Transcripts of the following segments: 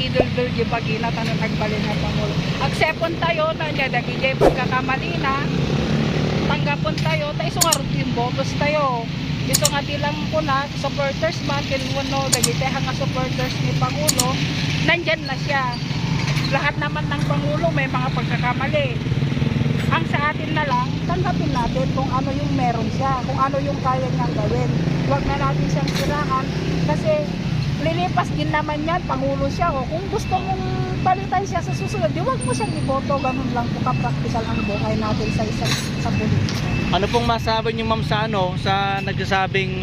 idol-dol di bagina tanong nagbalin na Pangulo. Aksepon tayo na niya dagigay pagkakamali na. Tanggapon tayo, tayo sungarot yung botos tayo. Ito nga tilang po na, supporters man, kinuno, dagitehan nga supporters ni Pangulo, nandyan na siya. Lahat naman ng Pangulo may mga pagkakamali. Ang sa atin na lang, tanggapin natin kung ano yung meron siya, kung ano yung kaya niyang gawin. Huwag na natin siyang siraan, kasi lilipas din naman yan, Pangulo siya. O kung gusto mong palitan siya sa susunod, di wag mo siyang iboto, ganun lang po ka-practical ang buhay natin sa politika. Ano pong masabi niyo ma'am sa sa nagsasabing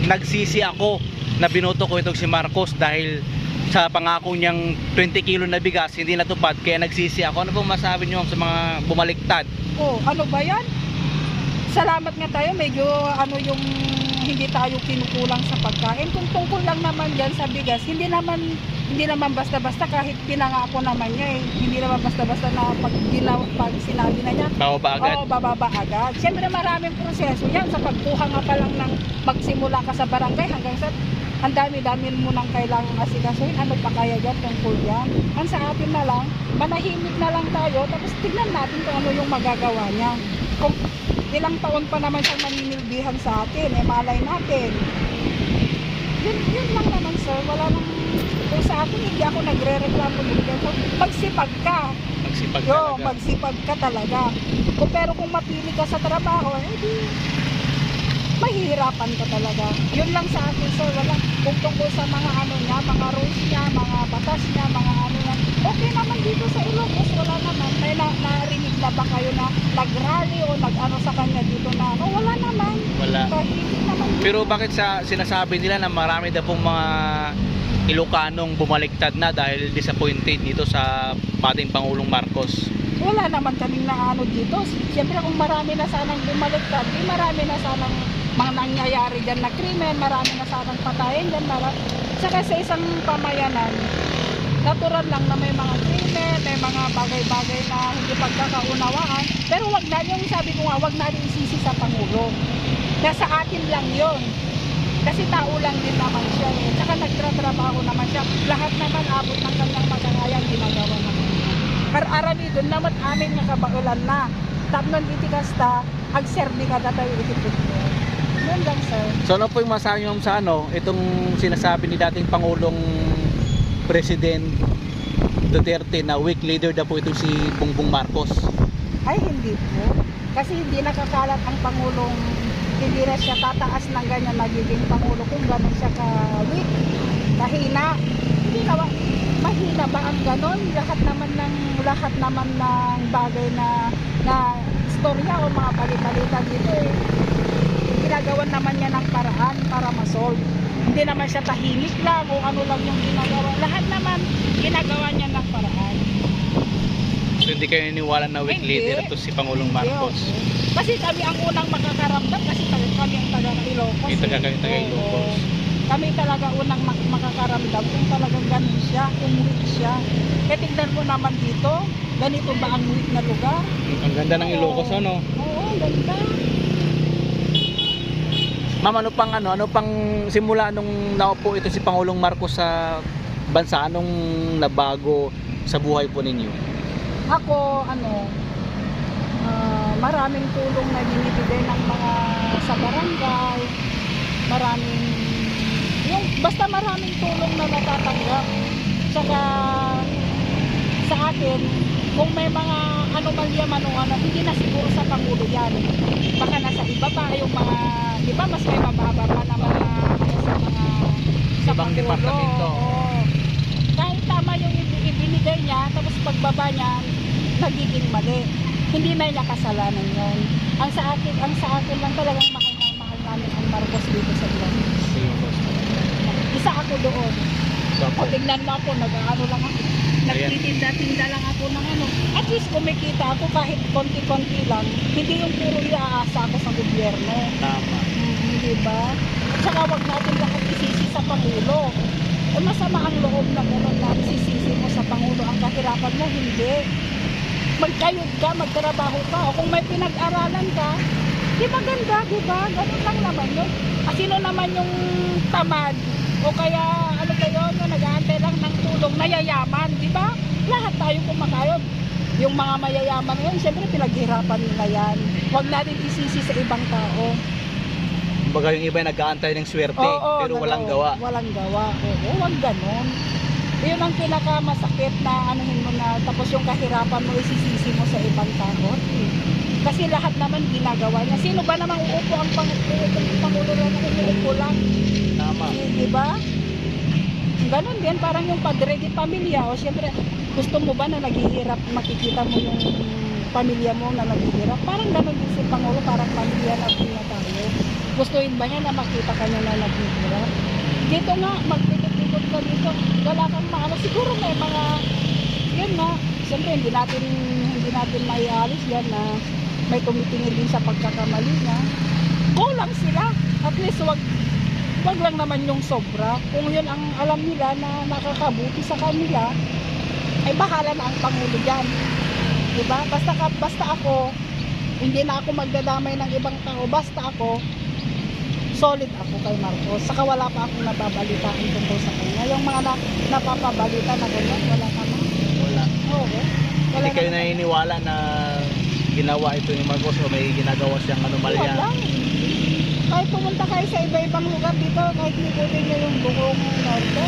nagsisi ako na binoto ko itong si Marcos dahil sa pangako niyang 20 kilo na bigas hindi natupad kaya nagsisi ako. Ano pong masabi niyo ma'am sa mga bumaliktad? Oh, ano ba yan? Salamat nga tayo, medyo yung hindi tayo kinukulang sa pagkain. Kung tungkol lang naman yan sa bigas, hindi naman basta-basta kahit pinangako naman niya hindi naman basta-basta na pag sinabi na niya, Bababa agad? Oo, bababa agad. Siyempre maraming proseso yan. Sa pagkuha nga pa lang ng magsimula ka sa barangay hanggang sa ang dami-dami mo nang kailangang asikasuhin. Ano pa kaya dyan tungkol yan? Ang sa atin na lang, manahimik na lang tayo, tapos tignan natin kung ano yung magagawa niya. Kung ilang taon pa naman siyang maninilbihan sa atin, malay natin. Yun lang naman sir, wala nang, kung sa akin hindi ako nagre-reklamo din. Magsipag ka. Magsipag Yo, talaga. magsipag ka talaga. Pero kung mapili ka sa trabaho, di mahihirapan ka talaga. Yun lang sa akin sir, wala. Kung tungkol sa mga niya, mga rules niya, mga batas niya, mga niya, okay naman dito sa Ilocos, wala naman. May narinig na ba kayo na nag-rally o nag-ano sa kanya dito na wala naman. Wala. Tahimik naman dito. Pero bakit sinasabi nila na marami na pong mga Ilocanong bumaliktad na dahil disappointed dito sa ating Pangulong Marcos? Wala naman kaming dito. Siyempre kung marami na sanang bumaliktad, marami na sanang mga nangyayari dyan na krimen, marami na sanang patayin dyan. Saka sa isang pamayanan, natural lang na may mga krimen, may mga bagay-bagay na hindi pagkakaunawaan. Pero wag na, yung sabi ko nga, wag natin isisi sa Pangulo. Nasa atin lang yon. Kasi tao lang din naman siya Saka nagtratrabaho naman siya. Lahat naman abot ng kanyang magkakayang ginagawa naman. Kararami doon naman amin nga kabaulan na. Tapnon iti kasta, agserdi ka tayo itipid mo. Yun lang sir. So ano po yung masabi niyo sa itong sinasabi ni dating Pangulong President Duterte na weak leader na po itong si Bongbong Marcos? Ay hindi po. Kasi hindi nakakalat ang Pangulong, hindi na siya tataas ng ganyan nagiging Pangulo kung gano'n siya ka-weak, kahina. Hindi na, mahina ba ang gano'n? Lahat naman ng bagay na istorya o mga balita dito ginagawan naman niya ng paraan para ma-solve. Hindi naman siya tahimik lang o ano lang yung ginagawa. Lahat naman ginagawa niya ng paraan. So hindi kayo niniwala na weak leader ito si Pangulong Marcos? Kasi kami ang unang makakaramdam kasi kami ang taga ng Ilocos. Taga Ilocos. Kami talaga unang makakaramdam kung talagang ganun siya, kung weak siya. Kaya tignan mo naman dito, ganito ba ang weak na lugar? Ang ganda ng Ilocos, ano? Oo, ganda. Ma'am, ano pang simula nung naupo ito si Pangulong Marcos sa bansa, anong nabago sa buhay po ninyo? Ako, maraming tulong na binibigay ng mga sa barangay, basta maraming tulong na natatanggap. Saka sa akin, kung may mga anomalya hindi na siguro sa Pangulo yan. Baka nasa iba pa yung mga, di ba mas may mababa pa na mga sa ibang Pangulo. departamento. Oo. Kahit tama yung ibinigay niya, tapos pagbaba niya, nagiging mali. Hindi na niya kasalanan yun. Ang sa akin lang talagang mahal namin ang Marcos dito sa Ilocos. Isa ako doon. O tingnan mo ako, nag-ano lang ako. Nagtitinda-tinda lang ako ng At least kumikita ako kahit konti-konti lang. Hindi yung puro iaasa ako sa gobyerno. Tama. Hindi ba? At saka wag natin lahat isisi sa Pangulo. Masama ang loob na gano'n na isisisi mo sa Pangulo. Ang kahirapan mo, hindi. Magkayod ka, magtrabaho ka. O kung may pinag-aralan ka, di ba ganda, di ba? Ganun lang naman yun. Sino naman yung tamad? O kaya, nag-aantay lang ng tulong na mayayaman, di ba? Lahat tayo kumakayod. Yung mga mayayaman ngayon, siyempre pinaghirapan nila yan. Huwag natin isisi sa ibang tao. Kumbaga yung iba nag-aantay ng swerte, pero walang gawa. Walang gawa. Oo, wag ganon. Yun ang pinakamasakit na anuhin mo na, tapos yung kahirapan mo isisisi mo sa ibang tao. Kasi lahat naman ginagawa niya. Sino ba namang uupo ang Pangulo na umuupo lang? Tama. Di ba? Ganon din, parang yung padre di pamilya. O siyempre, gusto mo ba na naghihirap, makikita mo yung pamilya mo na naghihirap? Parang ganon din si Pangulo, parang pamilya na tayo. Gustuin ba niya na makita ka niya na naghihirap? Dito nga, magpikot-pikot ka dito. Wala kang maano. Siguro may mga, yun nga, siyempre hindi natin maialis yan na may tumitingin din sa pagkakamali niya. Go lang sila. At least wag lang naman yung sobra. Kung yun ang alam nila na nakakabuti sa kanila, ay bahala na ang Pangulo dyan. Diba? Basta ako, hindi na ako magdadamay ng ibang tao. Basta ako, solid ako kay Marcos. Saka wala pa akong nababalitaan tungkol sa kanya. Yung mga napapabalita na ganyan, wala naman. Wala. Oo. Wala Hindi kayo naman. naniniwala na ginawa ito ni Marcos o may ginagawa siyang anomalya? Wala. Kahit pumunta kayo sa iba-ibang lugar dito, kahit ikutin nyo yung buong norte,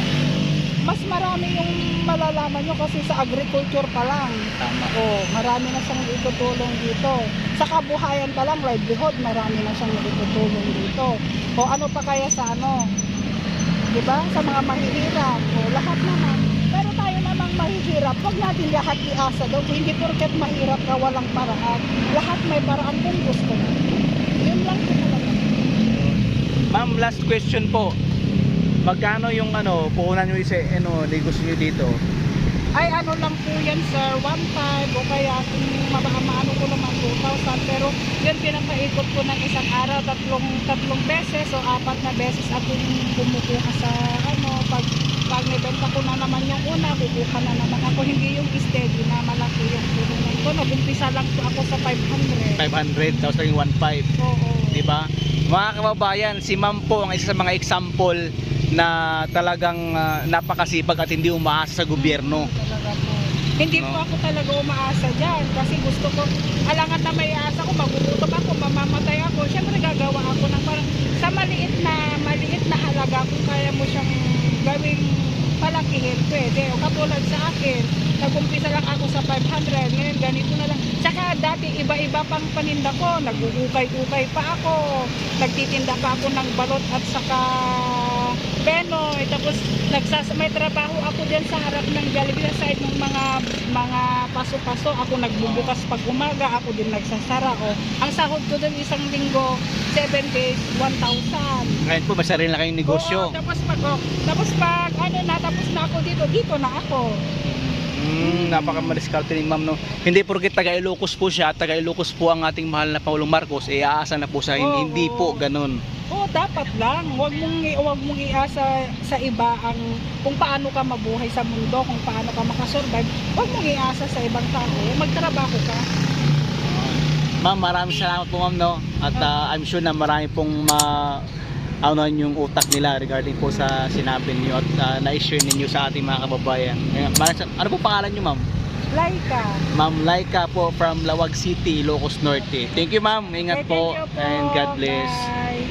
mas marami yung malalaman nyo kasi sa agriculture pa lang. Tama. Marami na siyang itutulong dito. Sa kabuhayan pa lang, livelihood, marami na siyang itutulong dito. O ano pa kaya sa ano? Diba? Sa mga mahihirap. Lahat naman. Pero tayo namang mahihirap, huwag natin lahat iasa daw. Hindi porket mahirap ka, walang paraan. Lahat may paraan kung gusto mo. Yun lang po talaga. Ma'am, last question po. Magkano yung puhunan nyo isa, negosyo nyo dito? Ay ano lang po yan sir, 1.5 o kaya kung maano ko naman 2,000, pero yun pinapaikot ko ng isang araw, tatlong beses o 4 na beses akong kumukuha sa pag nibenta ko na naman yung una, kukuha na naman ako, hindi yung steady na malaki yung puhunan ko. Nag-umpisa lang po ako sa 500. 500, tapos naging 1.5. Oo. Diba? Mga kababayan, si Ma'am po ang isa sa mga example na talagang napakasipag at hindi umaasa sa gobyerno. Talaga po. Hindi po ako talaga umaasa dyan kasi gusto ko, alangan na may asa ko, magugutom ako, mamamatay ako. Siyempre gagawa ako ng parang sa maliit na halaga kung kaya mo siyang gawing palakihin, pwede. O katulad sa akin, nag-umpisa lang ako sa 500, ngayon ganito na lang. Tsaka dati iba-iba pang paninda ko, nag-uukay-ukay pa ako, nagtitinda pa ako ng balot at saka Penoy, tapos may trabaho ako dyan sa harap ng Jollibee sa side ng mga paso-paso, ako nagbubukas pag umaga, ako din nagsasara. Ang sahod ko dun isang linggo, 7 days, 1,000. Ngayon po, may sarili na kayong negosyo. Oo, tapos pag tapos na ako dito na ako. Napakamadiskarte ni Ma'am, no? Hindi porket taga Ilocos po siya, taga Ilocos po ang ating mahal na Pangulong Marcos, aasa na po sa hindi po ganun. Oo, dapat lang. Huwag mong iasa sa iba ang kung paano ka mabuhay sa mundo, kung paano ka makasurvive. Huwag mong iasa sa ibang tao. Magtrabaho ka. Ma'am, maraming salamat po, Ma'am, no? At I'm sure na marami pong yung utak nila regarding po sa sinabi niyo at na-share ninyo sa ating mga kababayan. Ano po pangalan niyo, Ma'am? Laika. Ma'am Laika po from Lawag City, Ilocos Norte. Thank you, Ma'am. Ingat po, Thank you po. and God bless. Bye.